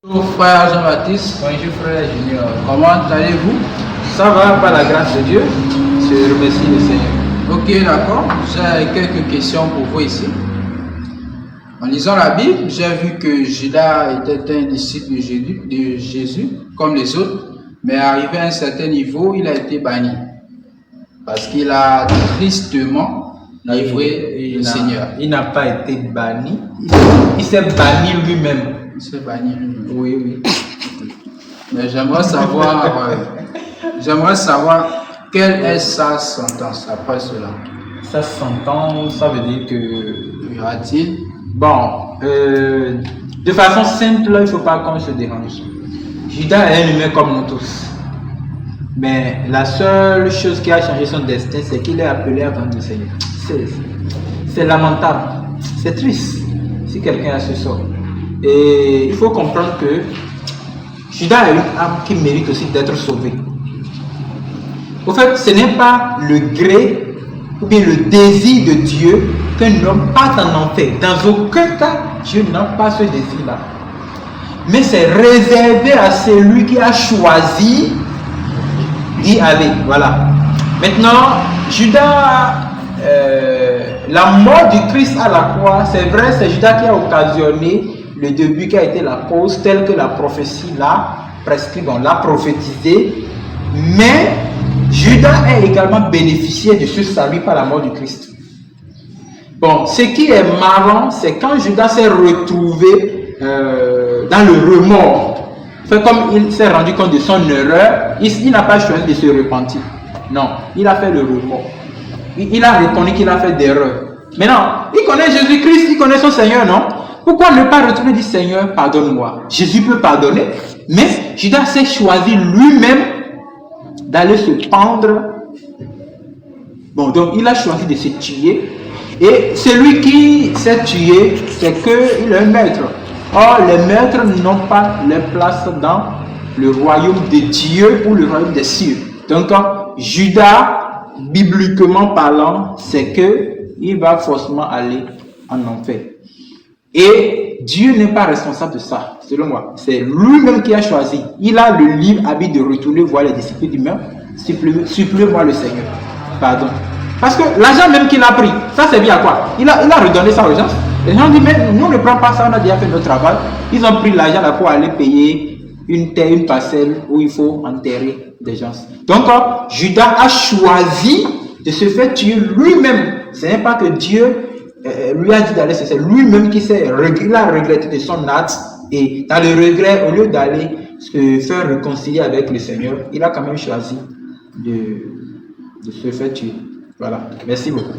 Bonjour frère Jean-Baptiste. Bonjour frère Junior. Comment allez-vous? Ça va par la grâce de Dieu. Je remercie le Seigneur. Ok, d'accord. J'ai quelques questions pour vous ici. En lisant la Bible, j'ai vu que Judas était un disciple de Jésus, comme les autres, mais arrivé à un certain niveau, il a été banni parce qu'il a tristement livré le Seigneur. Il n'a pas été banni. Il s'est banni lui-même. Il s'est banni lui-même. Oui. Mais j'aimerais savoir quelle est sa sentence après cela. Sa sentence, ça veut dire que... Y aura-t-il? Bon, de façon simple, il ne faut pas qu'on se dérange. Judas est un humain comme nous tous. Mais la seule chose qui a changé son destin, c'est qu'il est appelé à vendre le Seigneur. C'est lamentable. C'est triste si quelqu'un a ce sort. Et il faut comprendre que Judas a une âme qui mérite aussi d'être sauvée. Au fait, ce n'est pas le gré ou bien le désir de Dieu qu'un homme parte en enfer. Dans aucun cas, Dieu n'a pas ce désir-là. Mais c'est réservé à celui qui a choisi d'y aller. Voilà. Maintenant, Judas, la mort du Christ à la croix, c'est vrai, c'est Judas qui a occasionné le début, qui a été la cause, telle que la prophétie l'a prescrit, on l'a prophétisé. Mais Judas a également bénéficié de ce salut par la mort du Christ. Bon, ce qui est marrant, c'est quand Judas s'est retrouvé dans le remords. Fait comme il s'est rendu compte de son erreur, il n'a pas choisi de se repentir. Non, il a fait le remords. Il a reconnu qu'il a fait d'erreur. Maintenant, il connaît Jésus-Christ, il connaît son Seigneur, non? Pourquoi ne pas retourner et dire Seigneur, pardonne-moi? Jésus peut pardonner, mais Judas s'est choisi lui-même d'aller se pendre. Bon, donc il a choisi de se tuer. Et celui qui s'est tué, c'est qu'il est un maître. Or, les maîtres n'ont pas leur place dans le royaume de Dieu ou le royaume des cieux. Donc, Judas, bibliquement parlant, c'est qu'il va forcément aller en enfer. Et Dieu n'est pas responsable de ça, selon moi. C'est lui-même qui a choisi. Il a le libre habit de retourner voir les disciples du même. Supplée-moi le Seigneur. Pardon. Parce que l'argent même qu'il a pris, ça c'est bien à quoi? Il a redonné ça aux gens. Les gens disent, mais nous ne prenons pas ça, on a déjà fait notre travail. Ils ont pris l'argent là pour aller payer une terre, une parcelle où il faut enterrer des gens. Donc, Judas a choisi de se faire tuer lui-même. Ce n'est pas que Dieu lui a dit d'aller, c'est lui-même qui a regretté de son acte. Et dans le regret, au lieu d'aller se faire réconcilier avec le Seigneur, il a quand même choisi de se faire tuer. Voilà. Merci beaucoup.